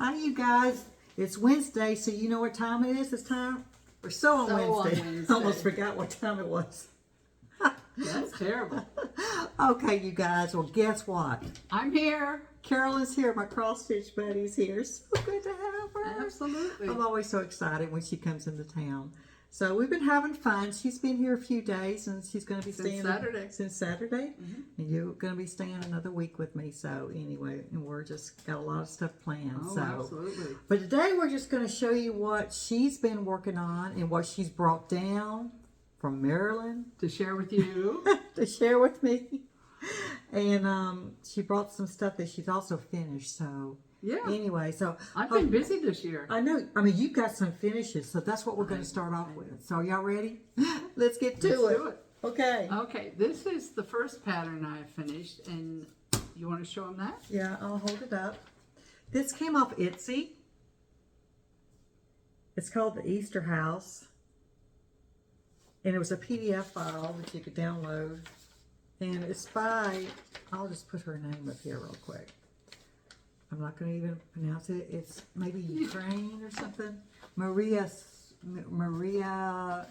Hi, you guys. It's Wednesday, so you know what time it is this time? We're sewing Wednesday. I almost forgot what time it was. That's terrible. Okay, you guys. Well, guess what? I'm here. Carolyn's here. My cross-stitch buddy's here. So good to have her. Absolutely. I'm always so excited when she comes into town. So we've been having fun. She's been here a few days, and she's going to be staying since Saturday. And you're going to be staying another week with me. So anyway, and we're just got a lot of stuff planned. Oh, so absolutely. But today we're just going to show you what she's been working on and what she's brought down from Maryland To share with you. to share with me. And she brought some stuff that she's also finished. So Yeah. anyway, so I've been busy this year. I know. I mean, you've got some finishes, so that's what we're going to start off with. So, y'all ready? Let's get to Let's it. do it. Okay. Okay, this is the first pattern I finished, and you want to show them that? Yeah, I'll hold it up. This came off Etsy. It's called the Easter House, and it was a PDF file that you could download. And it's by, I'll just put her name up here real quick. I'm not going to even pronounce it. It's maybe Ukraine or something. Maria,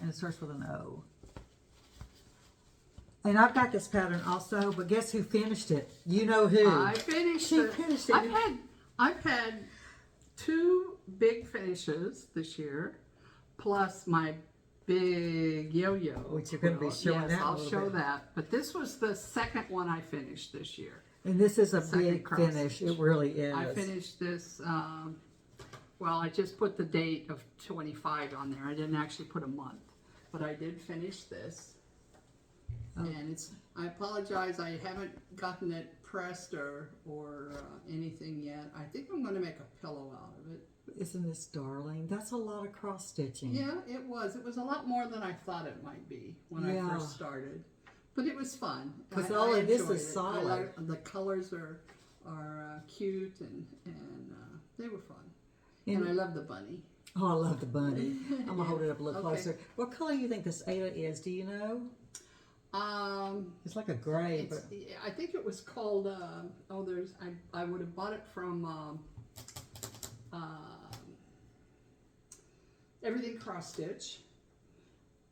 and it starts with an O. And I've got this pattern also, but guess who finished it? You know who? I finished She it. finished it. I've had 2 big finishes this year, plus my big yo-yo. Which you're going to be showing yes, that. I'll show that. But this was the second one I finished this year. And this is a Second big cross finish. stitch. It really is. I finished this, well, I just put the date of 25 on there. I didn't actually put a month, but I did finish this. Oh. And I apologize, I haven't gotten it pressed or anything yet. I think I'm going to make a pillow out of it. Isn't this darling? That's a lot of cross stitching. Yeah, it was. It was a lot more than I thought it might be when I first started. But it was fun. Because all of this enjoyed is it. solid. The colors are cute and they were fun. And I love the bunny. Oh, I love the bunny. I'm going to hold it up a little Okay. closer. What color do you think this Ada is? Do you know? It's like a gray. But I think it was called, I would have bought it from Everything Cross Stitch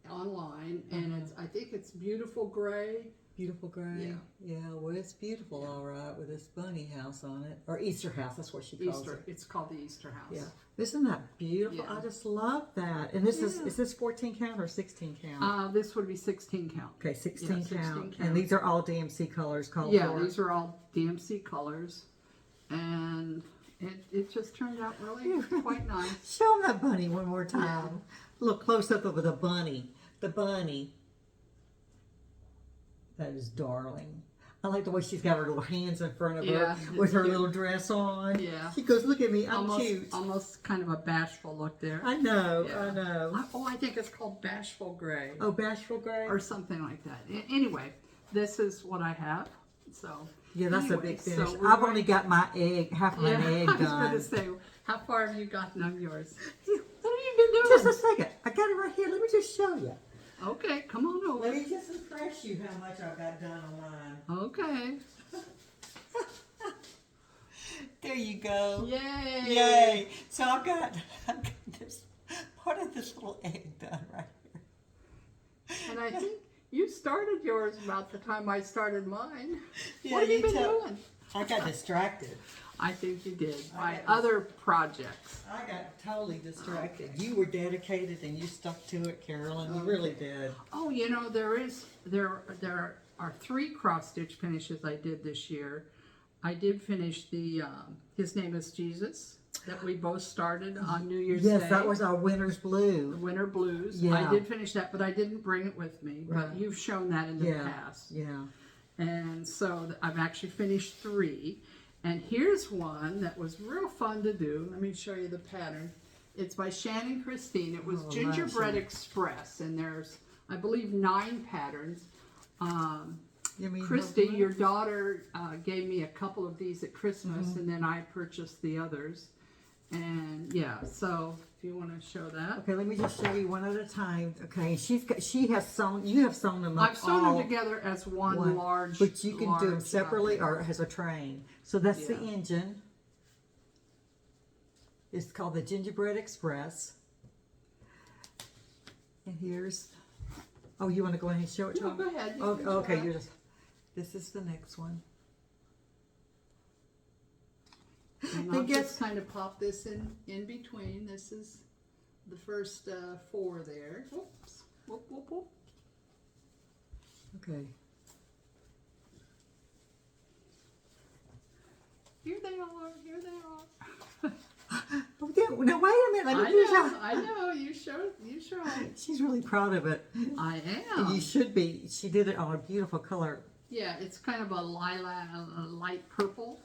online, and I think it's beautiful gray. Beautiful gray. Yeah. Well, it's beautiful, all right, with this bunny house on it, or Easter house. That's what she calls it. It's called the Easter House. Yeah. Isn't that beautiful? Yeah. I just love that. And this is this 14 count or 16 count? This would be 16 count. Okay, 16 Yeah, count. 16 count. And these are all DMC colors called Yeah, for. these are all DMC colors, and it just turned out really quite nice. Show them that bunny one more time. Look close up of the bunny. The bunny. That is darling. I like the way she's got her little hands in front of her with her little dress on. Yeah. She goes, look at me, I'm cute. Almost kind of a bashful look there. I know, Yeah. I know. I think it's called Bashful Gray. Oh, bashful gray? Or something like that. Anyway, this is what I have. So Yeah, that's anyway, a big finish. so I've only got my egg, half of my egg I was done. going to say, how far have you gotten on yours? What have you been doing? Just a second. I got it right here. Let me just show you. Okay, come on over. Let me just impress you how much I've got done on mine. Okay. There you go. Yay. Yay. So I've got this part of this little egg done right here. And I think you started yours about the time I started mine. Yeah, What have you been tell- doing? I got distracted. I think you did. I By got other projects. I got totally distracted. You were dedicated and you stuck to it, Carolyn. You really did. Oh, you know, there are 3 cross stitch finishes I did this year. I did finish the His Name is Jesus that we both started on New Year's Day. Yes, that was our winter's blue. Winter Blues. Yeah. I did finish that, but I didn't bring it with me. Right. But you've shown that in the past. Yeah. And so I've actually finished 3. And here's one that was real fun to do. Let me show you the pattern. It's by Shannon Christine. It was Gingerbread Express. And there's, I believe, 9 patterns. Christy, your daughter, gave me a couple of these at Christmas. And then I purchased the others. And yeah, so if you want to show that. Okay, let me just show you one at a time. Okay, she has sewn. You have sewn them up. I've sewn them together as one large. But you can do them separately or as a train. So that's the Yeah. engine. It's called the Gingerbread Express. And here's, oh, you want to go ahead and show it to No, them? go ahead. You Oh, can okay, try. you're just, this is the next one. And I'll just kind of pop this in between. This is the first 4 there. Whoops. Whoop, whoop, whoop. Okay. Here they are. Here they are. Oh, yeah, now wait a minute. Let me do that. I know. You showed. She's really proud of it. I am. You should be. She did it on a beautiful color. Yeah, it's kind of a lilac, a light purple,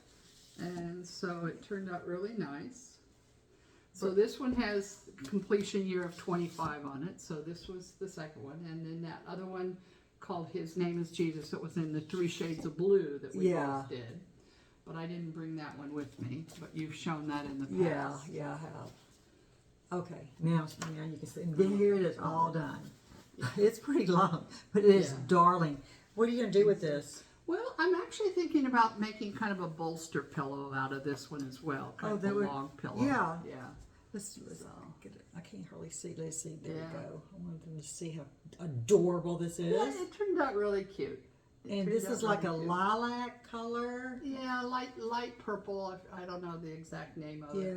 and so it turned out really nice. So this one has completion year of 25 on it. So this was the second one, and then that other one called His Name is Jesus. It was in the 3 shades of blue that we both did. But I didn't bring that one with me. But you've shown that in the past. Yeah, I have. Okay, now you can see. And then here it is all done. It's pretty long, but it is darling. What are you going to do with this? Well, I'm actually thinking about making kind of a bolster pillow out of this one as well. Kind of a long pillow. Yeah. Yeah. Let's get it. I can't hardly see. Let's see. There we go. I want them to see how adorable this is. Yeah, it turned out really cute. And this is like a lilac color. Yeah, light purple. I don't know the exact name of it.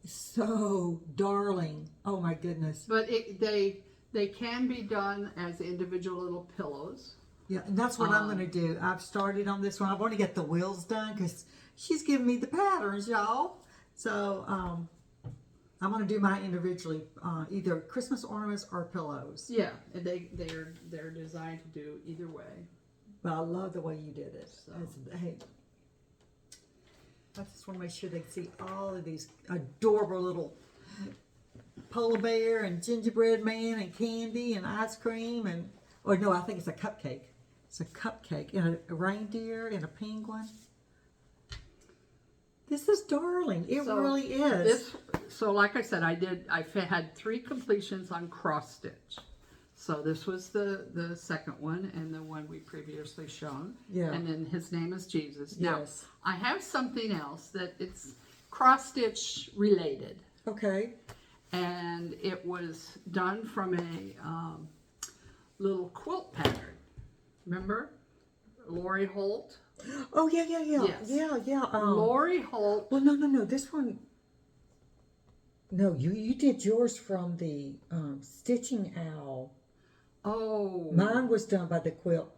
So darling. Oh my goodness. But they can be done as individual little pillows. Yeah, and that's what I'm going to do. I've started on this one. I've already got the wheels done because she's giving me the patterns, y'all. So I'm going to do mine individually, either Christmas ornaments or pillows. Yeah, and they're designed to do either way. But I love the way you did it. So. Hey, I just want to make sure they see all of these adorable little polar bear and gingerbread man and candy and ice cream and, or no, I think it's a cupcake. It's a cupcake and a reindeer and a penguin. This is darling. It really is. So like I said, I had 3 completions on cross stitch. So this was the second one and the one we previously shown. Yeah. And then His Name is Jesus. Yes. Now, I have something else that it's cross stitch related. Okay. And it was done from a little quilt pattern. Remember? Lori Holt. Oh, yeah. Yes. Yeah. Lori Holt. Well, no. This one. No, you did yours from the Stitching Owl. Oh. Mine was done by the quilt.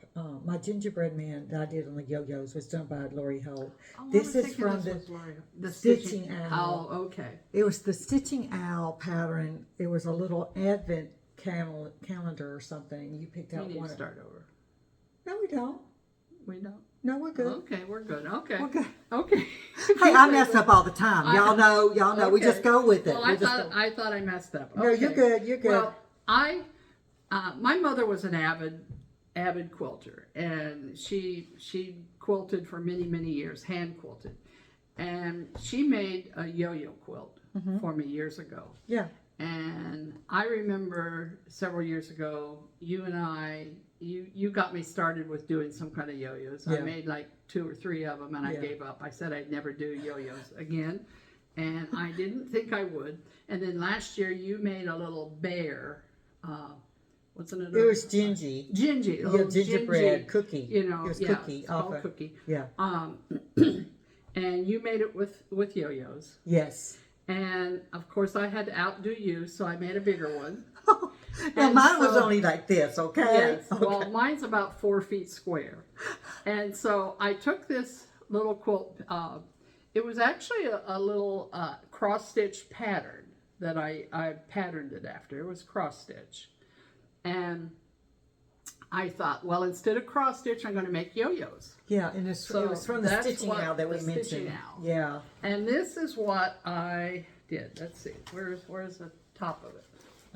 My gingerbread man that I did on the yo-yos was done by Lori Holt. Oh, This is from the Stitching Owl. Oh, okay. It was the Stitching Owl pattern. It was a little advent calendar or something. You picked out We need one. to start over. No, we don't. We don't. No, we're good. Okay, we're good. Okay. Okay. Okay. Hey, I mess up all the time. Y'all know. Okay. We just go with it. Well, I thought I messed up. Okay. No, you're good. You're good. Well, my mother was an avid quilter, and she quilted for many years, hand quilted, and she made a yo-yo quilt for me years ago. Yeah. And I remember several years ago, you and I, you got me started with doing some kind of yo-yos. Yeah. I made like 2 or 3 of them, and I gave up. I said I'd never do yo-yos again, and I didn't think I would. And then last year, you made a little bear. What's another? It was Gingy. Gingy. Yeah, gingerbread cookie. You know, it was yeah, cookie. it's called cookie. Yeah. And you made it with yo-yos. Yes. And of course, I had to outdo you, so I made a bigger one. Now mine was only like this, okay? Yes. Okay. Well, mine's about 4 feet square. And so I took this little quilt. It was actually a little cross-stitch pattern that I patterned it after. It was cross-stitch. And I thought, well, instead of cross-stitch, I'm going to make yo-yos. Yeah, and it was from the Stitching Owl that we mentioned. Stitching Owl. Yeah. And this is what I did. Let's see. Where's the top of it?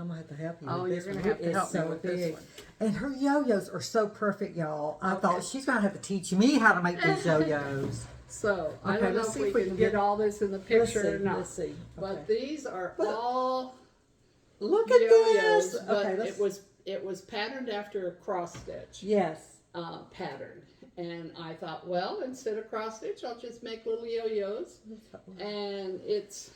I'm going to have to help you Oh, with you're this going one. to have It to is help me so with big. this one. And her yo-yos are so perfect, y'all. I thought she's going to have to teach me how to make these yo-yos. So, I Okay, don't know let's if see we can get all this in the picture or not. Let's see. But these are all Look at yo-yos, this. but Okay, it was patterned after a cross stitch. Yes. pattern. And I thought, well, instead of cross stitch, I'll just make little yo-yos. And it's,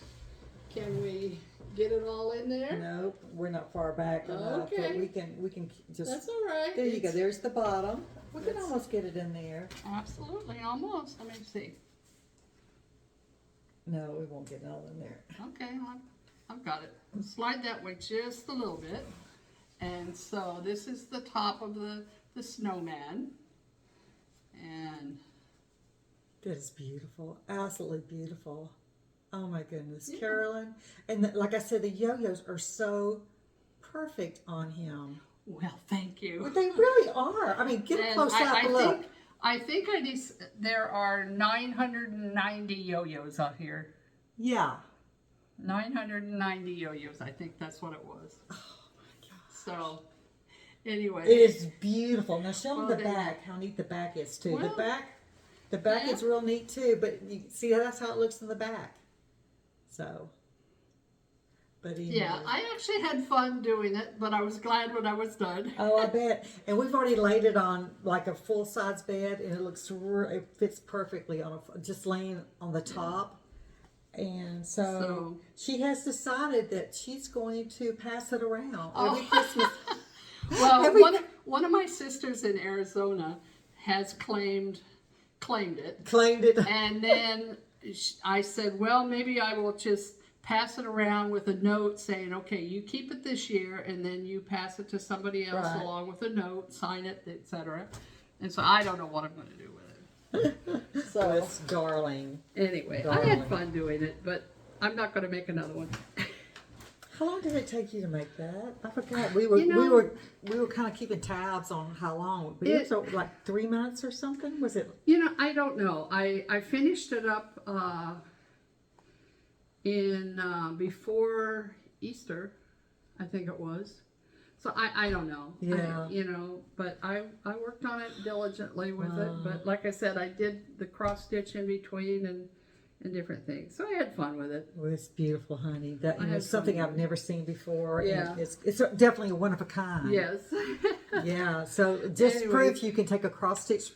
can we get it all in there? Nope, we're not far back enough, but Okay. we can just. That's all right. There you go. There's the bottom. We can That's- almost get it in there. Absolutely, almost. Let me see. No, we won't get it all in there. Okay, I've got it. Slide that way just a little bit. And so this is the top of the snowman. And That is beautiful, absolutely beautiful. Oh my goodness, Yeah. Carolyn. And like I said, the yo-yos are so perfect on him. well, thank you. But they really are. I mean, get a And close up look. I think there are 990 yo-yos out here. Yeah. 990 yo-yos. I think that's what it was. Oh my God. So, anyway. It is beautiful. Now show them Well, the they- back, how neat the back is too. Well, the back yeah. is real neat too, but you see that's how it looks in the back. So, but anyway. Yeah, I actually had fun doing it, but I was glad when I was done. Oh, I bet. And we've already laid it on like a full size bed, and it looks it fits perfectly on just laying on the top. And so she has decided that she's going to pass it around every Christmas. Well, one of my sisters in Arizona has claimed it, Claimed it. and then I said, well, maybe I will just pass it around with a note saying, okay, you keep it this year, and then you pass it to somebody else Right. along with a note, sign it, etc. And so I don't know what I'm going to do with it. So it's darling. Anyway, I had fun doing it, but I'm not going to make another one. How long did it take you to make that? I forgot. We were we were kind of keeping tabs on how long. But it was like 3 months or something. Was it? I don't know. I finished it up in before Easter, I think it was. So I don't know. Yeah. But I worked on it diligently with it. But like I said, I did the cross stitch in between and different things. So I had fun with it. Well, it's beautiful, honey. That I had it's something fun I've with it. never seen before. Yeah. And it's definitely a one of a kind. Yes. Yeah. So just Anyway. proof you can take a cross stitch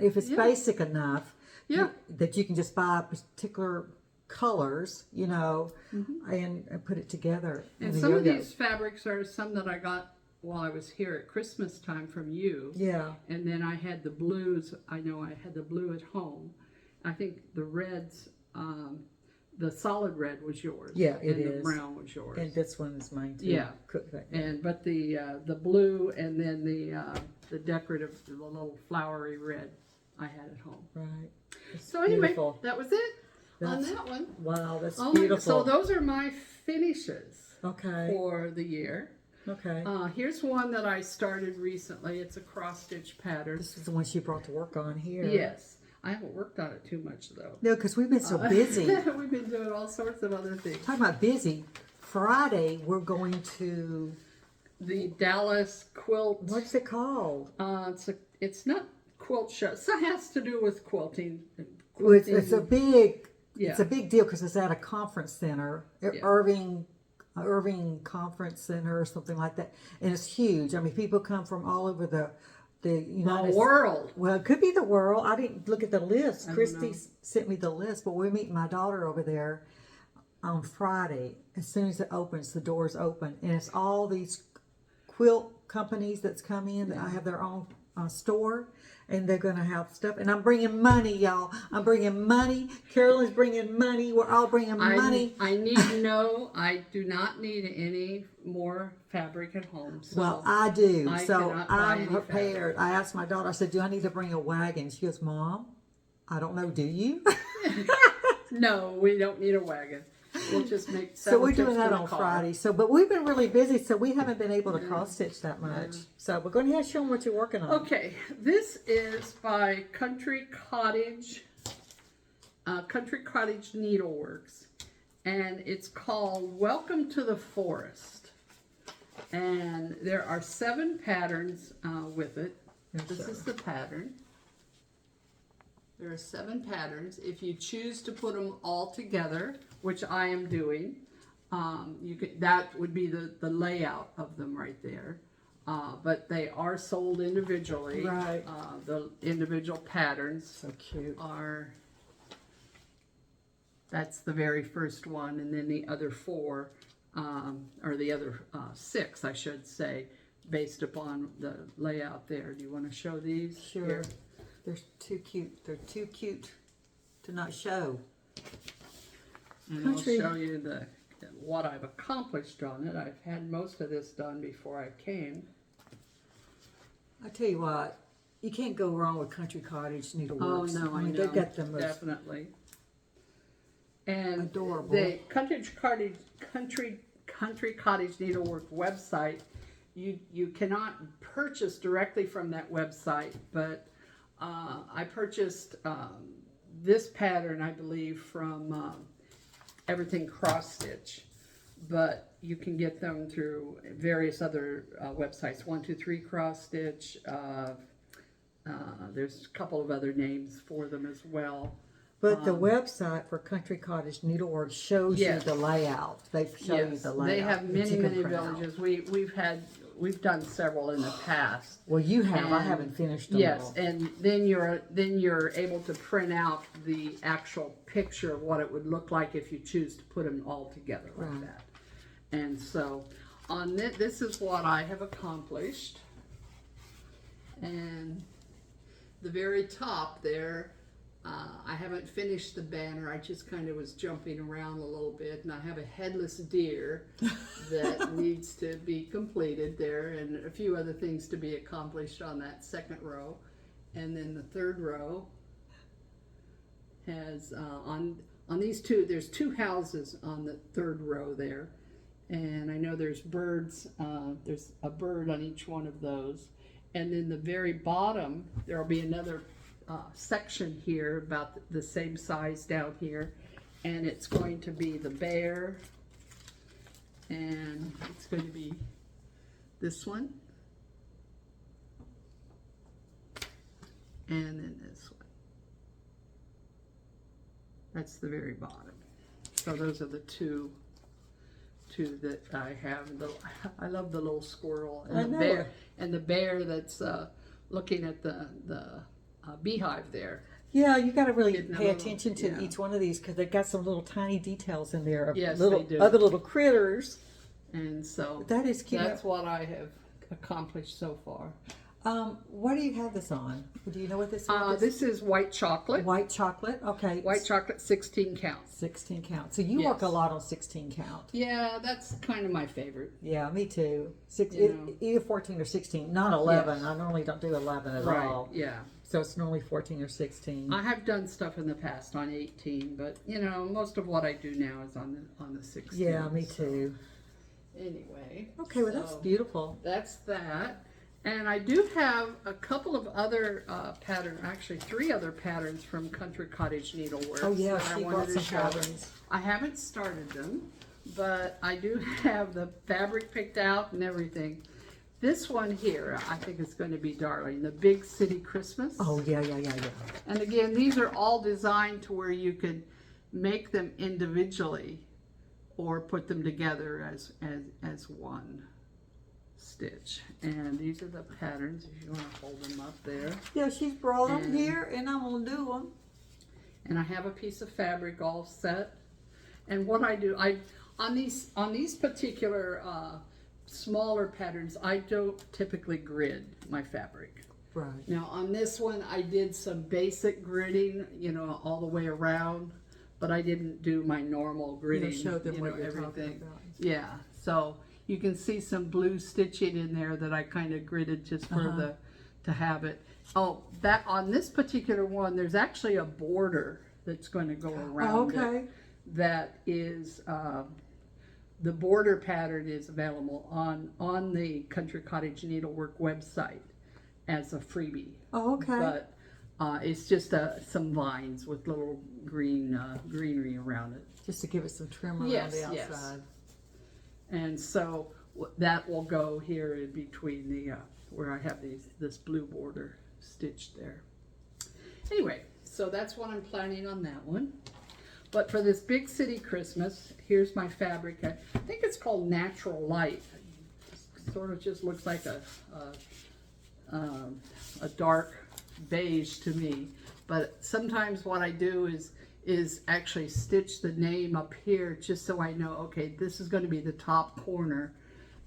if it's Yeah. basic enough. Yeah. That you can just buy particular colors, and put it together. And in some of yo-yo. these fabrics are some that I got while I was here at Christmas time from you. Yeah. And then I had the blues. I know I had the blue at home. I think the reds, the solid red was yours. Yeah, it and is. the brown was yours. And this one is mine too. Yeah. Cook that. But the blue and then the decorative, the little flowery red, I had at home. Right. It's So anyway, beautiful. that was it on That's- that one. Wow, that's So beautiful. those are my finishes Okay. for the year. Okay. Here's one that I started recently. It's a cross stitch pattern. This is the one she brought to work on here. Yes. I haven't worked on it too much though. No, because we've been so busy. We've been doing all sorts of other things. Talking about busy. Friday, we're going to, The Dallas quilt. what's it called? It's not quilt show. So it has to do with quilting. Well, it's a big, Yeah. it's a big deal because it's at a conference center, Yeah. Irving Conference Center or something like that, and it's huge. I mean, people come from all over the United world. Well, it could be the world. I didn't look at the list. don't Christy know. sent me the list, but we're meeting my daughter over there on Friday. As soon as it opens, the doors open, and it's all these quilt companies that's come in that have their own store, and they're going to have stuff. And I'm bringing money, y'all. I'm bringing money. Carolyn's bringing money. We're all bringing money. I need to know I do not need any more fabric at home. So Well, I do. I So cannot buy I'm any prepared. I asked my daughter, I said, do I need to bring a wagon? She goes, Mom, I don't know. Do you? no, we don't need a wagon. We'll just make So we're doing trips that to the on car. Friday. But we've been really busy, so we haven't been able to cross stitch that much. So we're going to show them what you're working on. Okay, this is by Country Cottage Needleworks, and it's called Welcome to the Forest. And there are 7 patterns with it. This is the pattern. There are 7 patterns. If you choose to put them all together, which I am doing, that would be the layout of them right there. but they are sold individually. Right. The individual patterns So cute. are, that's the very first one, and then the other four, or the other 6, I should say, based upon the layout there. Do you want to show these? Sure. Here. They're too cute. They're too cute to not show. And Country. I'll show you what I've accomplished on it. I've had most of this done before I came. I tell you what, you can't go wrong with Country Cottage Oh Needleworks. no, I mean, know. they've got the most Definitely. And adorable. the Country Cottage Needlework website, you cannot purchase directly from that website, but I purchased this pattern, I believe, from Everything Cross Stitch, but you can get them through various other websites. 123 Cross Stitch. There's a couple of other names for them as well. But the website for Country Cottage Needlework shows Yes. you the layout. They show you Yes, the layout. they have that many, you can many print out. villages. We've done several in the past. Well, you have. I And- haven't finished them Yes, all. and then you're able to print out the actual picture of what it would look like if you choose to put them all together like Right. that. And so on this is what I have accomplished. And the very top there, I haven't finished the banner. I just kind of was jumping around a little bit, and I have a headless deer that needs to be completed there, and a few other things to be accomplished on that second row. And then the third row has on these two. There's 2 houses on the third row there, and I know there's birds. There's a bird on each one of those, and then the very bottom there will be another section here about the same size down here, and it's going to be the bear, and it's going to be this one, and then this one. That's the very bottom. So those are the two that I have. I love the little squirrel and I the know. bear, and the bear that's looking at the beehive there. Yeah, you got to really Getting a pay little- attention to yeah. each one of these because they've got some little tiny details in there of Yes, little they do. other little critters. And so That is cute. that's what I have accomplished so far. What do you have this on? Do you know what this is? This is white chocolate. White chocolate. Okay. White chocolate, 16 counts. 16 count. So you work Yes. a lot on 16 count. Yeah, that's kind of my favorite. Yeah, me too. You know. Either 14 or 16, not 11. Yes. I normally don't do 11 at Right. all. Yeah. So it's normally 14 or 16. I have done stuff in the past on 18, but you know, most of what I do now is on the 16. Yeah, me so too. Anyway. Okay, well that's so beautiful. That's that. And I do have a couple of other actually 3 other patterns from Country Cottage Needlework. Oh yeah, that I she wanted brought to some show. patterns. I haven't started them, but I do have the fabric picked out and everything. This one here, I think is going to be darling, the Big City Christmas. Oh yeah. And again, these are all designed to where you could make them individually or put them together as one stitch. And these are the patterns, if you want to hold them up there. Yeah, she's brought them And- here, and I'm gonna do them. And I have a piece of fabric all set. And what I do, on these particular smaller patterns, I don't typically grid my fabric. Right. Now on this one, I did some basic gridding, you know, all the way around, but I didn't do my normal gridding, show them you what know, you're talking everything. about. Yeah, so you can see some blue stitching in there that I kind of gridded just for to have it. Oh, that on this particular one, there's actually a border that's going to go around it. Okay. That is, the border pattern is available on the Country Cottage Needlework website as a freebie. Oh, okay. But it's just some vines with little greenery around it. Just to give it some trim around Yes, the outside. yes. And so that will go here in between the where I have this blue border stitched there. Anyway, so that's what I'm planning on that one. But for this Big City Christmas, here's my fabric. I think it's called Natural Light. sort of just looks like a dark beige to me. But sometimes what I do is actually stitch the name up here just so I know, okay, this is going to be the top corner,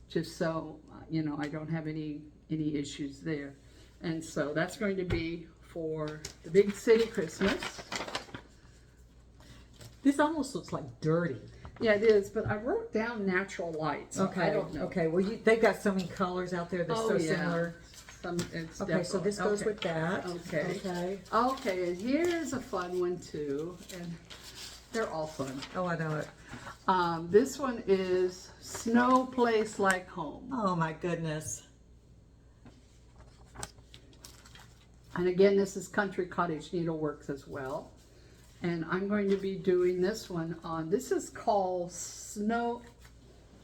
just so, you know, I don't have any issues there. And so that's going to be for the Big City Christmas. This almost looks like dirty. Yeah, it is, but I wrote down natural light, so Okay. I don't know. Okay. Well, they've got so many colors out there that's Oh, so yeah. similar. It's Okay, so this goes okay. with that. Okay. Okay. Okay, and here's a fun one too, and they're all fun. Oh, I know it. This one is Snow Place Like Home. Oh my goodness. And again, this is Country Cottage Needleworks as well. And I'm going to be doing this one on, this is called Snow,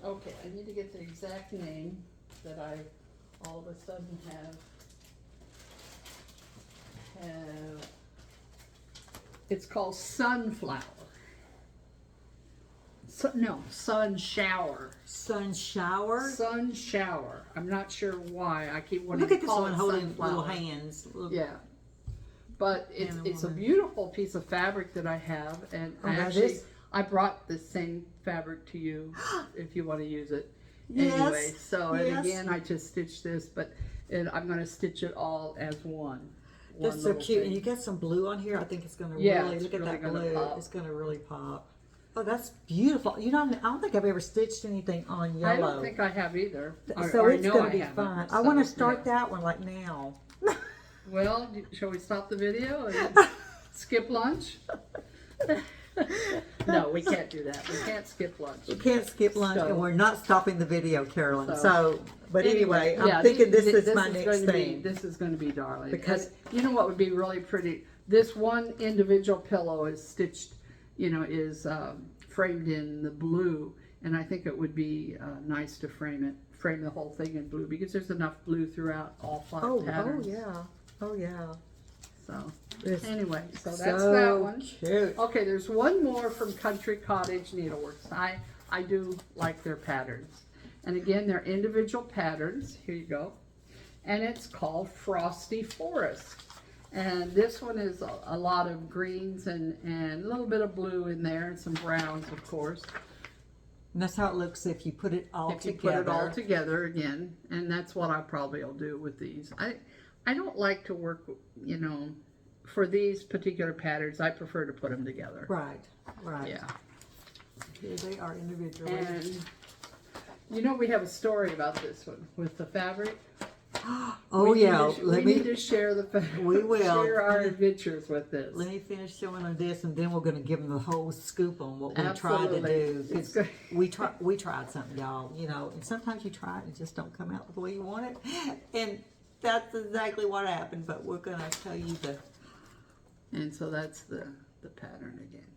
okay, I need to get the exact name that I all of a sudden have, it's called Sunflower. No, Sun Shower. Sun shower. Sun Shower. I'm not sure why. I keep wanting Look to at this call one it holding Sunflower. little hands. Little, Yeah. But it's a beautiful piece of fabric that I have, and I brought the same fabric to you if you want to use it. Yes, Anyway, so yes. and again, I just stitched this, but I'm going to stitch it all as one. That's so cute. And you got some blue on here. I think it's going to really, look at that blue. Pop. It's going to really pop. Oh, that's beautiful. You know, I don't think I've ever stitched anything on yellow. I don't think I have either. So it's going to be haven't, fun. so, I want to start that one like now. Well, shall we stop the video and skip lunch? No, we can't do that. We can't skip lunch. We can't skip lunch, and we're not stopping the video, Carolyn. But anyway, yeah, I'm thinking this is my next thing. This is going to be darling. Because you know what would be really pretty? This one individual pillow is stitched, you know, is framed in the blue, and I think it would be nice to frame the whole thing in blue, because there's enough blue throughout all 5 patterns. Oh yeah. Oh yeah. So This anyway, so that's so that one. Cute. Okay, there's one more from Country Cottage Needleworks. I do like their patterns. And again, they're individual patterns. Here you go. And it's called Frosty Forest. And this one is a lot of greens and a little bit of blue in there, and some browns, of course. And that's how it looks if you put it all together. If you put it all together again. And that's what I probably will do with these. I don't like to work, you know, for these particular patterns. I prefer to put them together. Right, right. Yeah. Here they are individually. And you know, we have a story about this one with the fabric. Oh yeah, we need to share we will share our adventures with this. Let me finish showing them this, and then we're going to give them the whole scoop on what we Absolutely. tried to do. Because we tried something, y'all. You know, and sometimes you try it and it just don't come out the way you want it, and that's exactly what happened. But we're going to tell you the. And so that's the pattern again.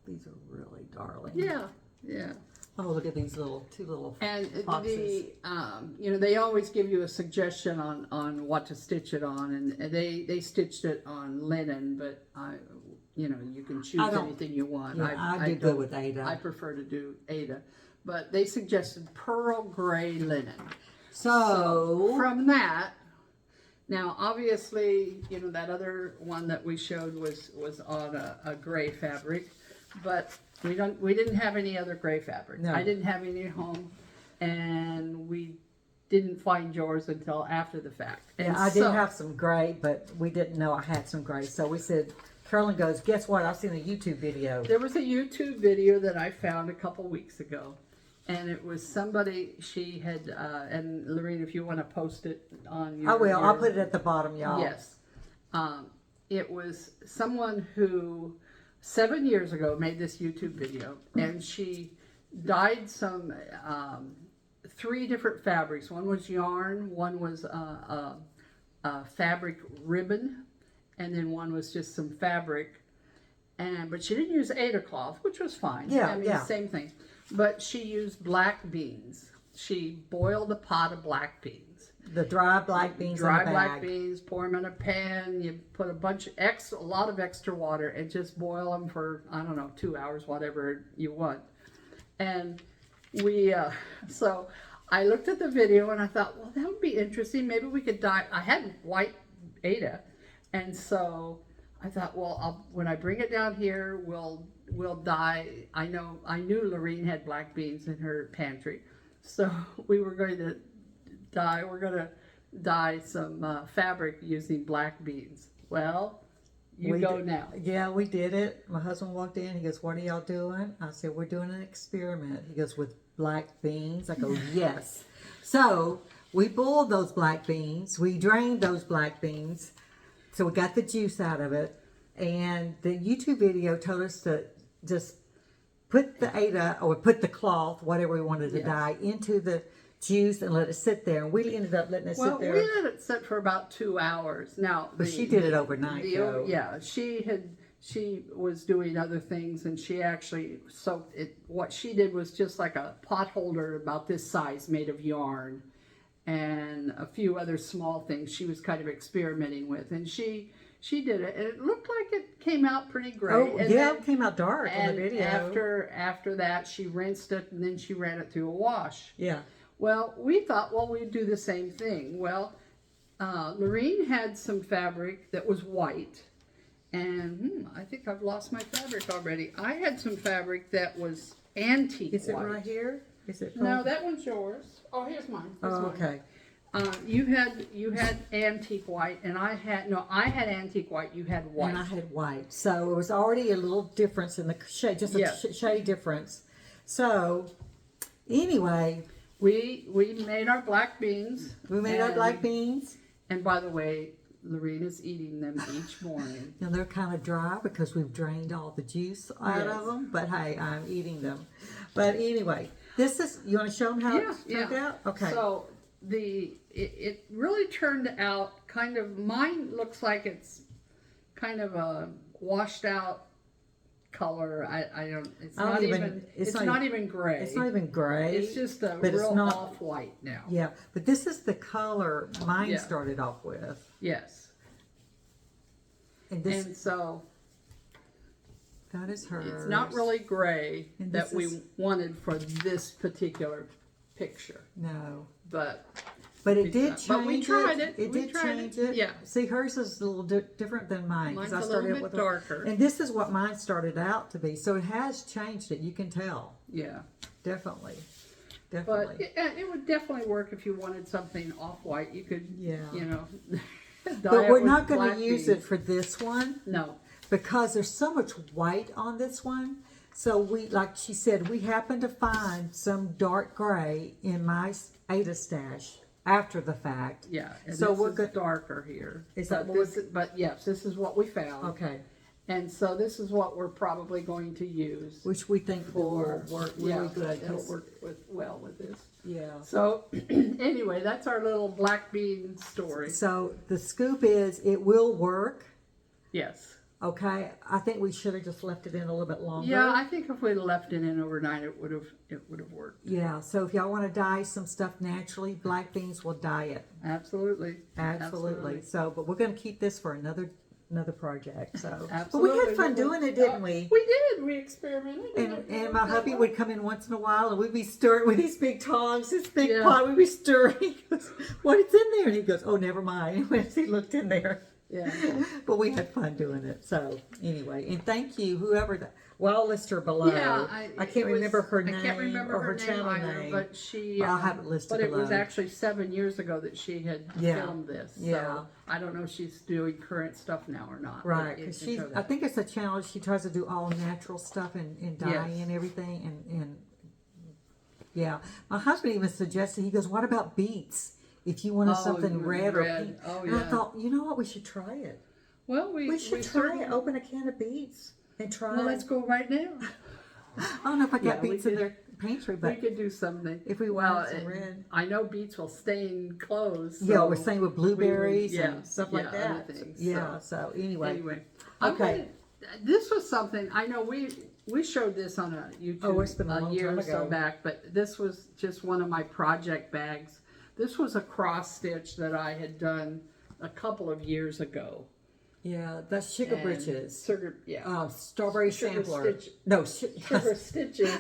These are really darling. Yeah, yeah. Oh, look at these two little And boxes. you know, they always give you a suggestion on what to stitch it on, and they stitched it on linen, but you know, you can choose anything you want. Yeah, I do good with Ada. I prefer to do Ada, but they suggested pearl gray linen. So from that, now obviously, you know, that other one that we showed was on a gray fabric, but we didn't have any other gray fabric. No. I didn't have any at home, and we didn't find yours until after the fact. And yeah, I did have some gray, but we didn't know I had some gray. So we said, Carolyn goes, guess what? I've seen a YouTube video. There was a YouTube video that I found a couple weeks ago, and it was somebody, she had, and Lorene, if you want to post it on your... I will. I'll put it at the bottom, y'all. Yes. It was someone who 7 years ago made this YouTube video, and she dyed some 3 different fabrics. One was yarn, one was fabric ribbon, and then one was just some fabric. But she didn't use Ada cloth, which was fine. Yeah, I mean, same thing. But she used black beans. She boiled a pot of black beans. The dry black beans Dry in a black bag. beans, pour them in a pan. You put a lot of extra water, and just boil them for, I don't know, 2 hours, whatever you want. And so I looked at the video and I thought, well, that would be interesting. Maybe we could dye. I had white Ada, and so I thought, well, when I bring it down here, we'll dye. I knew Lorene had black beans in her pantry, so we were going to dye. We're going to dye some fabric using black beans. Well, now. Yeah, we did it. My husband walked in. He goes, "What are y'all doing?" I said, "We're doing an experiment." He goes, "With black beans?" I go, "Yes." So we boiled those black beans. We drained those black beans. So we got the juice out of it. And the YouTube video told us to just put the Ada, or put the cloth, whatever we wanted to dye, into the juice and let it sit there. And we ended up letting it sit there. Well, we let it sit for about 2 hours. Now, but she did it overnight, though. Yeah, she was doing other things, and she actually soaked it. What she did was just like a pot holder about this size, made of yarn, and a few other small things she was kind of experimenting with. And she did it, and it looked like it came out pretty great. Oh, and yeah, then, it came out dark in the video. After that, she rinsed it, and then she ran it through a wash. Yeah. Well, we thought, well, we'd do the same thing. Well, Lorene had some fabric that was white, and I think I've lost my fabric already. I had some fabric that was antique white. Is it right here? Is it? No, that one's yours. Oh, here's mine. Okay. You had antique white, and I had antique white. You had white, and I had white. So it was already a little difference in the shade, just a shade difference. So anyway, we made our black beans. We made our black beans. And by the way, Lorene is eating them each morning. Now they're kind of dry because we've drained all the juice out of them. But hey, I'm eating them. But anyway, this is, you want to show them how it turned out? Okay. So it really turned out kind of, mine looks like it's kind of a washed out color. It's not even gray. It's not even gray. It's just a real off-white now. Yeah, but this is the color mine started off with. Yes. And so that is hers. It's not really gray that we wanted for this particular picture. No. But it did change. But we tried it. It did change it. Yeah. See, hers is a little different than mine. Mine's a little bit darker. And this is what mine started out to be. So it has changed it. You can tell. Yeah. Definitely. But it would definitely work if you wanted something off-white. You could, but we're not going to use it for this one. No. Because there's so much white on this one. So like she said, we happened to find some dark gray in my Ada stash after the fact. Yeah. And so we're good darker here. But yes, this is what we found. Okay. And so this is what we're probably going to use. Which we think will work really good. It'll work well with this. Yeah. So anyway, that's our little black bean story. So the scoop is it will work. Yes. Okay. I think we should have just left it in a little bit longer. Yeah, I think if we'd left it in overnight, it would have worked. Yeah. So if y'all want to dye some stuff naturally, black beans will dye it. Absolutely. So, but we're going to keep this for another project. So, absolutely. But we had fun doing it, didn't we? We did. We experimented. And my hubby would come in once in a while, and we'd be stirring with these big tongs, this big pot. We'd be stirring. He goes, "What is in there?" And he goes, "Oh, never mind." Once he looked in there. Yeah. But we had fun doing it. So anyway, and thank you, whoever I'll list her below. Yeah, I can't remember her name. I can't remember or her channel either, name. but she. I'll have it listed But it below. was actually 7 years ago that she had filmed this. So yeah. I don't know if she's doing current stuff now or not. Right, because I think it's a channel. She tries to do all natural stuff and dye and everything, and yeah. My husband even suggested. He goes, "What about beets? If you wanted something red or pink." Oh, and I thought, you know what? We should try it. Well, we should try it. Open a can of beets and try. Well, let's go right now. I don't know if I got beets in their pantry, but we could do something. If we want some red. I know beets will stain clothes. So yeah, we're saying with blueberries and stuff like that. Other things, yeah. So anyway. Okay. This was something I know we showed this on a YouTube it's been a long year time or so ago. back, but this was just one of my project bags. This was a cross stitch that I had done a couple of years ago. Yeah, that's sugar britches. Sugar, strawberry sugar sampler. Stitch. No, sugar stitches.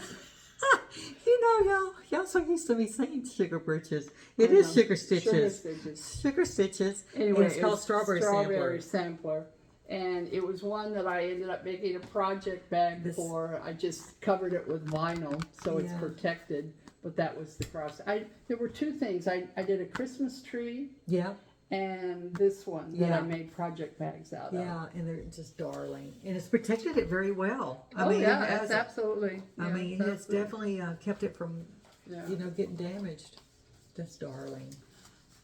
You know, y'all so used to me saying sugar britches. It is sugar stitches. Sugar stitches. Anyway, and it's called strawberry sampler. And it was one that I ended up making a project bag for. I just covered it with vinyl so it's protected. But that was the cross. There were two things. I did a Christmas tree. Yeah. And this one that I made project bags out of. Yeah, and they're just darling. And it's protected it very well. It's absolutely. I mean, it's definitely kept it from, you know, getting damaged. That's darling.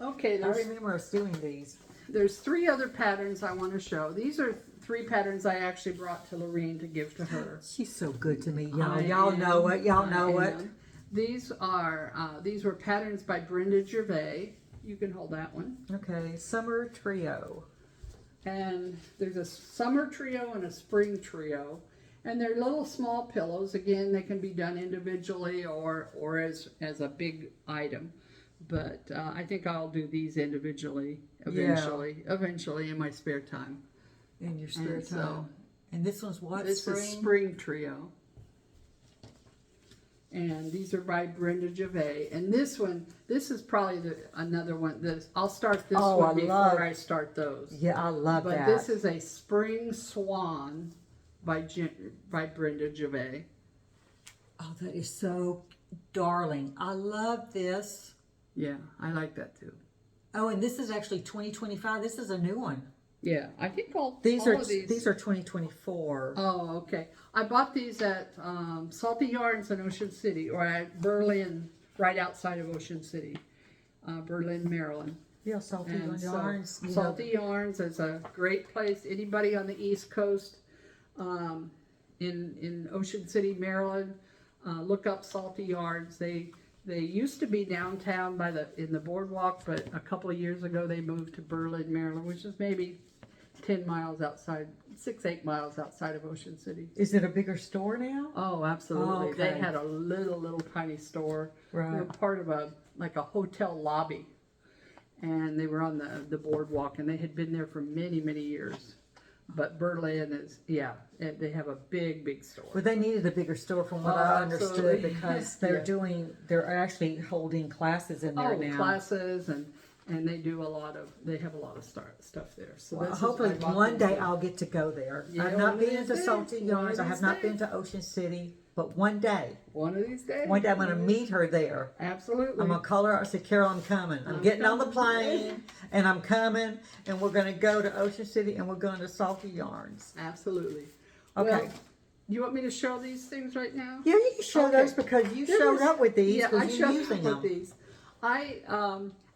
Okay. I remember us doing these. There's 3 other patterns I want to show. These are 3 patterns I actually brought to Lorene to give to her. She's so good to me, y'all. Y'all know it. Y'all know it. These were patterns by Brenda Gervais. You can hold that one. Okay, summer trio. And there's a summer trio and a spring trio. And they're little small pillows. Again, they can be done individually or as a big item. But I think I'll do these individually eventually in my spare time. In your spare time. And this one's what? This is spring trio. And these are by Brenda Gervais. And this is probably another one. I'll start this one before I start those. Yeah, I love that. But this is a spring swan by Brenda Gervais. Oh, that is so darling. I love this. Yeah, I like that too. Oh, and this is actually 2025. This is a new one. Yeah, I think these are 2024. Oh, okay. I bought these at Salty Yarns in Ocean City, or at Berlin, right outside of Ocean City, Berlin, Maryland. Yeah, Salty Yarns. Salty Yarns is a great place. Anybody on the East Coast, in Ocean City, Maryland, look up Salty Yarns. They used to be downtown in the boardwalk, but a couple of years ago they moved to Berlin, Maryland, which is maybe 10 miles outside, 6-8 miles outside of Ocean City. Is it a bigger store now? Oh, absolutely. Oh, okay. They had a little tiny store. Right. They were part of a hotel lobby, and they were on the boardwalk, and they had been there for many years. But Berlin is, they have a big store. Well, they needed a bigger store from what I understood, because they're actually holding classes in there now. Classes and they have a lot of stuff there. So hopefully one day I'll get to go there. Yeah, I've not been to Salty Yarns. I have not been to Ocean City, but one day. One of these days. One day I'm going to meet her there. Absolutely. I'm going to call her. I said, Carol, I'm coming. I'm getting on the plane and I'm coming, and we're going to go to Ocean City and we're going to Salty Yarns. Absolutely. Okay. Well, you want me to show these things right now? Yeah, you can show those because you showed up with these. Yeah, I you're showed using up with these.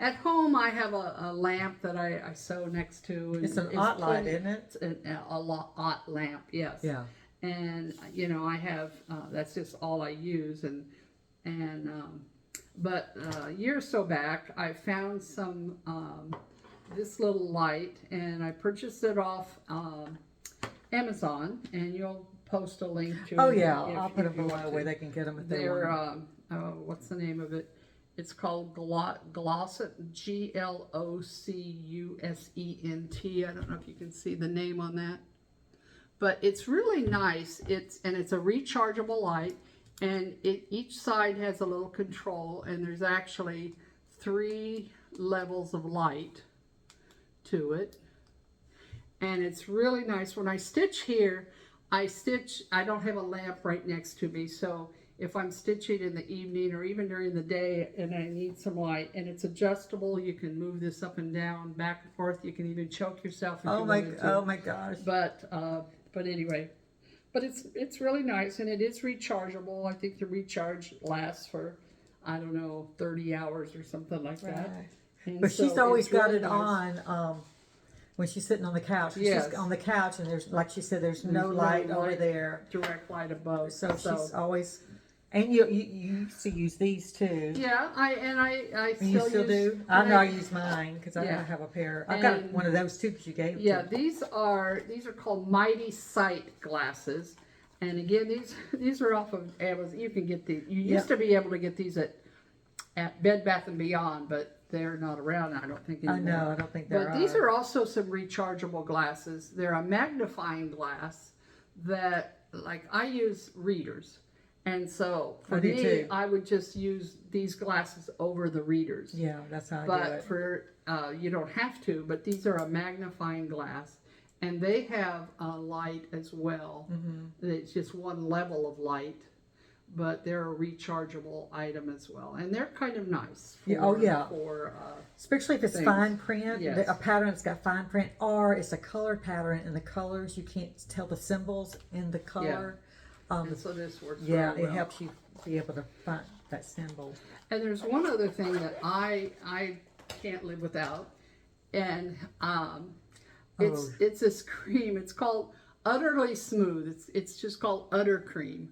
At home I have a lamp that I sew next to. And it's an ot light, isn't it? A ot lamp, yes. Yeah. And I have that's just all I use, but a year or so back I found some this little light, and I purchased it off Amazon, and you'll post a link to Oh it. Yeah, I'll put them below where they can get them if they want. What's the name of it? It's called Glocusent, Glocusent. I don't know if you can see the name on that, but it's really nice. It's a rechargeable light, and each side has a little control, and there's actually 3 levels of light to it, and it's really nice. When I stitch here, I don't have a lamp right next to me, so if I'm stitching in the evening or even during the day and I need some light, and it's adjustable, you can move this up and down, back and forth. You can even choke yourself if you wanted to. Oh my gosh. But anyway, but it's really nice, and it is rechargeable. I think the recharge lasts for, I don't know, 30 hours or something like that. Right. But she's always got it on when she's sitting on the couch. Yes. She's on the couch, and there's, like she said, there's no light over there. Direct light above. So she's always. And you used to use these too. Yeah, I still do. I know I use mine because I have a pair. I've got one of those too because you gave it to me. Yeah, these are called Mighty Sight glasses, and again these are off of Amazon. You can get these. You used to be able to get these at Bed Bath & Beyond, but they're not around. I don't think anymore. I know. I don't think they're. But these are also some rechargeable glasses. They're a magnifying glass that, like, I use readers. And so for I do me, too. I would just use these glasses over the readers. Yeah, that's how I do But it. for, you don't have to, but these are a magnifying glass. And they have a light as well. It's just one level of light, but they're a rechargeable item as well. And they're kind of nice. For, For, especially if it's things. fine print, Yes. a pattern that's got fine print, or it's a colored pattern, and the colors, you can't tell the symbols in the color. And so this works Yeah, very well. it helps you be able to find that symbol. And there's one other thing that I can't live without, and it's this cream. It's called Udderly Smooth. It's just called Udder Cream,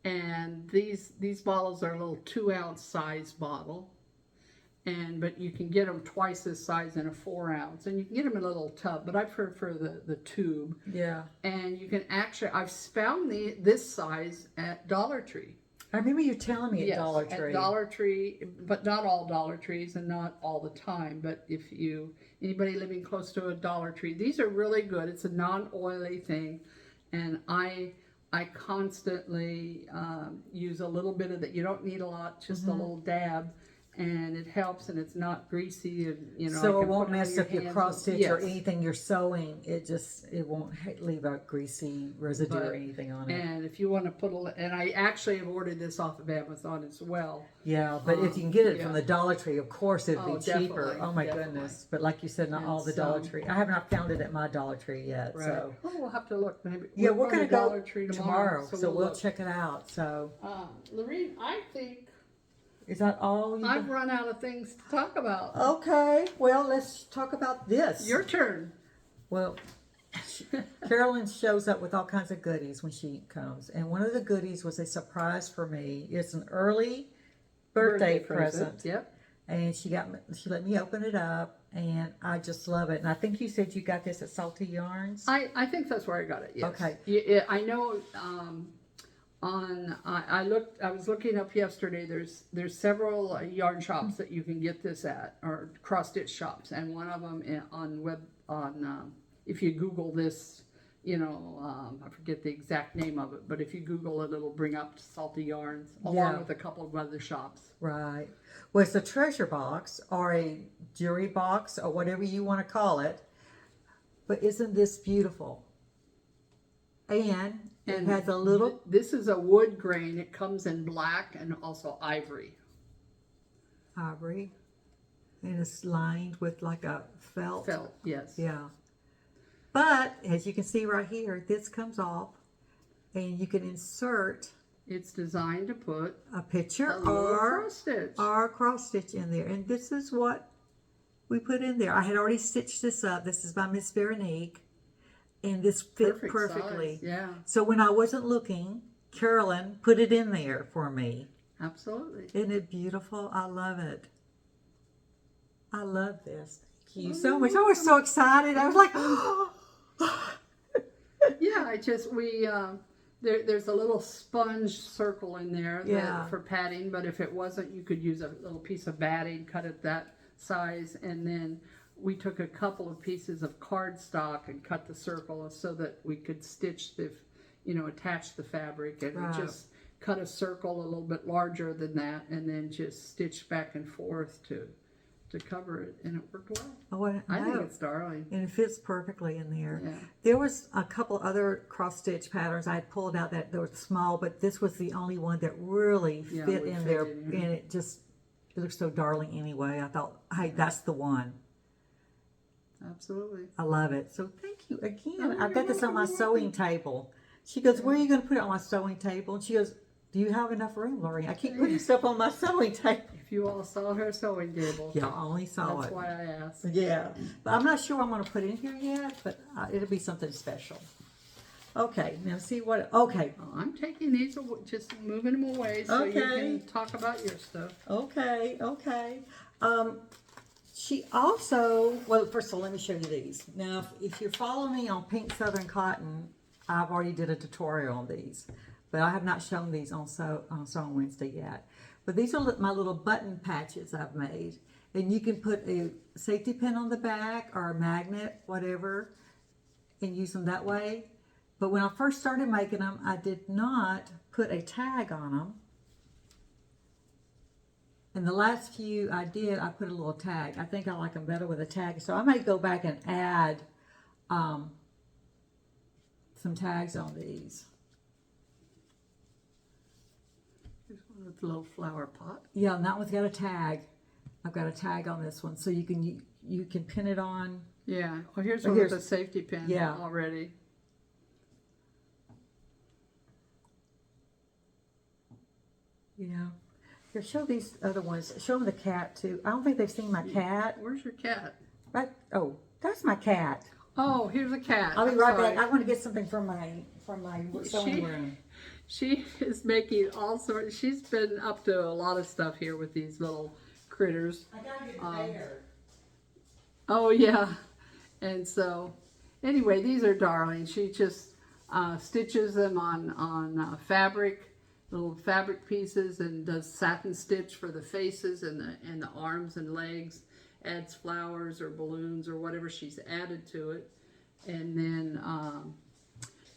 and these bottles are a little 2-ounce size bottle, but you can get them twice this size in a 4-ounce, and you can get them in a little tub. But I prefer the tube. Yeah. And you can actually, I've found this size at Dollar Tree. I remember you telling me at Dollar Tree. At Dollar Tree, but not all Dollar Trees and not all the time. But if anybody living close to a Dollar Tree, these are really good. It's a non-oily thing, and I constantly use a little bit of that. You don't need a lot, just a little dab, and it helps, and it's not greasy, and So I it can won't put it on mess up your hands cross stitch or yes. anything you're sewing. It won't leave a greasy residue or anything on it. And if you want to put and I actually have ordered this off of Amazon as well. Yeah, but if you can get it from the Dollar Tree, of course it'd be cheaper. Definitely, Oh my goodness! But like you said, not all the Dollar Tree. I have not found it at my Dollar Tree yet. Right. So we'll have to look. Maybe we're going to go Dollar Tree tomorrow, so we'll look. check it out. So Lorene, I think is that all? I've run out of things to talk about. Okay, well let's talk about this. Your turn. Well, Carolyn shows up with all kinds of goodies when she comes, and one of the goodies was a surprise for me. It's an early birthday present. Yep. And she let me open it up, and I just love it. And I think you said you got this at Salty Yarns. I think that's where I got it. Yes. Okay. Yeah, I know. I was looking up yesterday. There's several yarn shops that you can get this at, or cross stitch shops, and one of them if you Google this, I forget the exact name of it, but if you Google it, it'll bring up Salty Yarns along with a couple of other shops. Right. Well, it's a treasure box or a jewelry box or whatever you want to call it. But isn't this beautiful? And it has a little... This is a wood grain. It comes in black and also ivory. Ivory. And it's lined with like a felt. Felt, yes. Yeah. But, as you can see right here, this comes off. And you can insert... It's designed to put a picture or cross stitch in there. And this is what we put in there. I had already stitched this up. This is by Miss Veronique. And this fit perfectly. Size. Yeah. So when I wasn't looking, Carolyn put it in there for me. Absolutely. Isn't it beautiful? I love it. I love this. Thank you so much. I was so excited. I was like, yeah, there's a little sponge circle in there for padding, but if it wasn't, you could use a little piece of batting, cut it that size, and then we took a couple of pieces of cardstock and cut the circle so that we could stitch attach the fabric, and we just cut a circle a little bit larger than that, and then just stitch back and forth to cover it, and it worked well. I think it's darling. And it fits perfectly in there. Yeah. There was a couple other cross stitch patterns I had pulled out that they were small, but this was the only one that really fit in there, and it looks so darling anyway. I thought, hey, that's the one. Absolutely. I love it. So thank you again. I've got this on my sewing table. She goes, where are you going to put it on my sewing table? And she goes, do you have enough room, Lori? I keep putting stuff on my sewing table. If you all saw her sewing table. Yeah, I only saw That's it. why I asked. Yeah. But I'm not sure I'm going to put it in here yet, but it'll be something special. Okay, now see what... Okay. I'm taking these, just moving them away so you can talk about your stuff. Okay. She also... Well, first of all, let me show you these. Now, if you're following me on Pink Southern Cotton, I've already did a tutorial on these. But I have not shown these on Sewing Wednesday yet. But these are my little button patches I've made. And you can put a safety pin on the back or a magnet, whatever, and use them that way. But when I first started making them, I did not put a tag on them. And the last few I did, I put a little tag. I think I like them better with a tag. So I may go back and add some tags on these. Here's one with a little flower pot. Yeah, and that one's got a tag. I've got a tag on this one. So you can pin it on. Yeah. Oh, here's one with a safety pin yeah. already. You know. Here, show these other ones. Show them the cat too. I don't think they've seen my cat. Where's your cat? Right. Oh, that's my cat. Oh, here's a cat. I'll be right back. I want to get something from my sewing room. She is making all sorts. She's been up to a lot of stuff here with these little critters. I gotta get the bear. Oh yeah, and so anyway, these are darling. She just stitches them on fabric. Little fabric pieces, and does satin stitch for the faces and the arms and legs, adds flowers or balloons or whatever she's added to it, and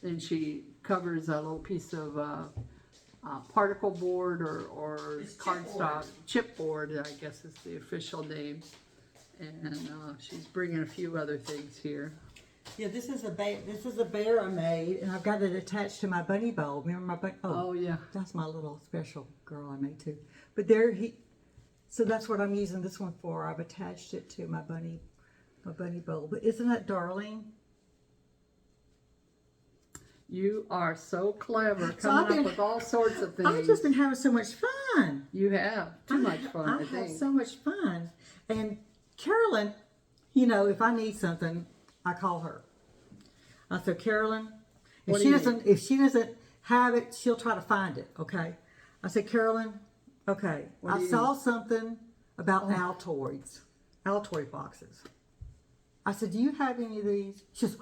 then she covers a little piece of particle board or cardstock, chipboard, I guess is the official name, and she's bringing a few other things here. Yeah, this is a bear I made, and I've got it attached to my bunny bowl. Remember my bunny? Oh yeah, that's my little special girl I made too. But so that's what I'm using this one for. I've attached it to my bunny bowl. But isn't that darling? You are so clever, coming up with all sorts of things. I've just been having so much fun. You have too much fun. I have think. So much fun. And Carolyn, you know, if I need something, I call her. I said, Carolyn, if she doesn't have it, she'll try to find it. Okay. I said, Carolyn, okay. I saw something about Altoids, Altoid boxes. I said, do you have any of these? She goes,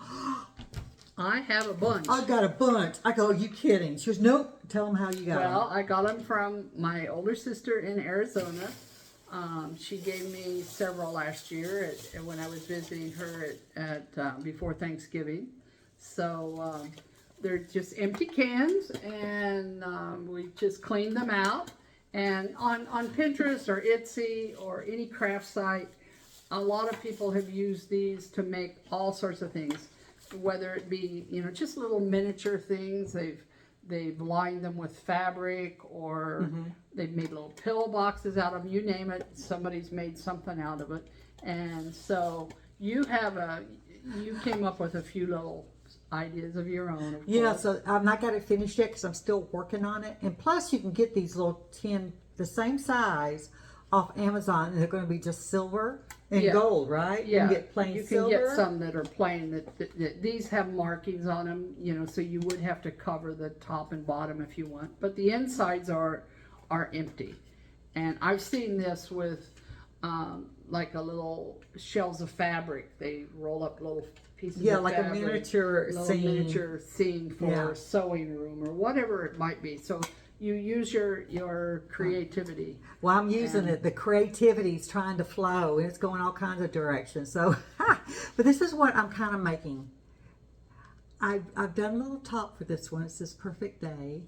I have a bunch. I've got a bunch. I go, are you kidding? She goes, nope. Tell them how you got them. Well, I got them from my older sister in Arizona. She gave me several last year when I was visiting her at before Thanksgiving. So they're just empty cans, and we just cleaned them out. And on Pinterest or Etsy or any craft site, a lot of people have used these to make all sorts of things, whether it be, you know, just little miniature things. They've lined them with fabric, or they've made little pill boxes out of them. You name it, somebody's made something out of it. And so you came up with a few little ideas of your own. Of yeah, course. so I've not got it finished yet because I'm still working on it. And plus, you can get these little the same size, off Amazon, and they're going to be just silver and gold, right? Yeah, you can get plain silver. You can get some that are plain. That these have markings on them, you know, so you would have to cover the top and bottom if you want. But the insides are empty. And I've seen this with like a little shells of fabric. They roll up little pieces of like fabric, a miniature scene for sewing room or whatever it might be. So you use your creativity. Well, I'm using it. The creativity's trying to flow, and it's going all kinds of directions. So, but this is what I'm kind of making. I've done a little top for this one. It says Perfect Day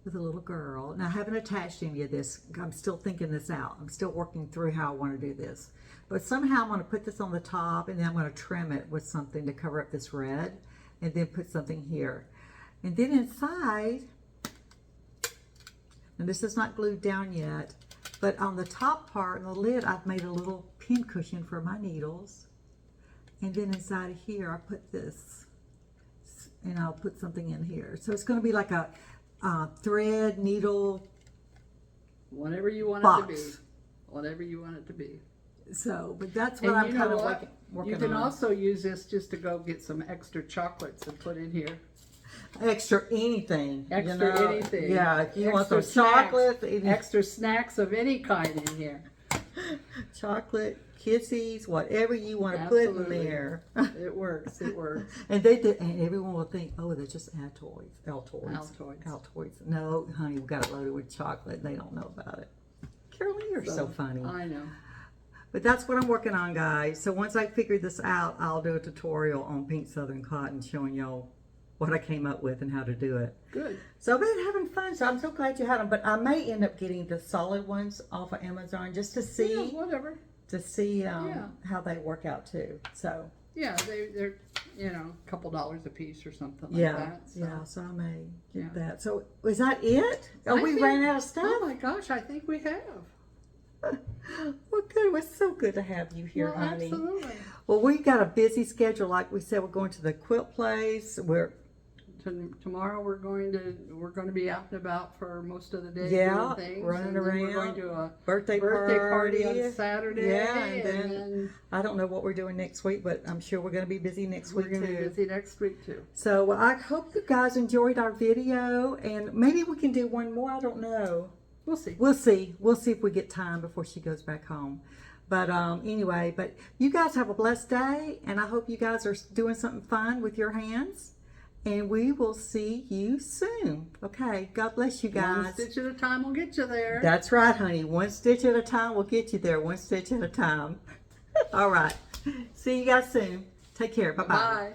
with a little girl. And I haven't attached any of this. I'm still thinking this out. I'm still working through how I want to do this. But somehow I'm going to put this on the top, and then I'm going to trim it with something to cover up this red, and then put something here. And then inside, and this is not glued down yet, but on the top part and the lid, I've made a little pin cushion for my needles. And then inside of here, I put this, and I'll put something in here. So it's going to be like a thread, needle, whatever you want box. It to be. Whatever you want it to be. So, but that's what I'm kind of working on. You can also use this just to go get some extra chocolates and put in here. Extra anything. Anything. Yeah, if you want some some chocolate. Extra snacks of any kind in here. Chocolate, kissies, whatever you want to put in there. It works. It works. And everyone will think, oh, they're just Altoids. No, honey, we got it loaded with chocolate. They don't know about it. Carolyn, you're so funny. I know. But that's what I'm working on, guys. So once I figure this out, I'll do a tutorial on pink Southern cotton showing y'all what I came up with and how to do it. Good. So I've been having fun. So I'm so glad you had them. But I may end up getting the solid ones off of Amazon just to see. Yeah, whatever. To see how they work out too. So yeah, they're a couple dollars a piece or something like that. So. Yeah, so I may get that. So is that it? Oh, we ran out of stuff. Oh my gosh, I think we have. Well, good. It's so good to have you here, Well, honey. absolutely. Well, we got a busy schedule. Like we said, we're going to the quilt place. Tomorrow we're going to be out and about for most of the day. Yeah, doing things, running and then around. We're going to a Birthday party party on Saturday. Yeah, and then I don't know what we're doing next week, but I'm sure we're going to be busy next week we're going to too. be busy next week too. So I hope you guys enjoyed our video, and maybe we can do one more. I don't know. We'll see. We'll see. We'll see if we get time before she goes back home. But anyway, but you guys have a blessed day, and I hope you guys are doing something fun with your hands. And we will see you soon. Okay, God bless you guys. 1 stitch at a time will get you there. That's right, honey. 1 stitch at a time will get you there. 1 stitch at a time. All right. See you guys soon. Take care. Bye-bye. Bye.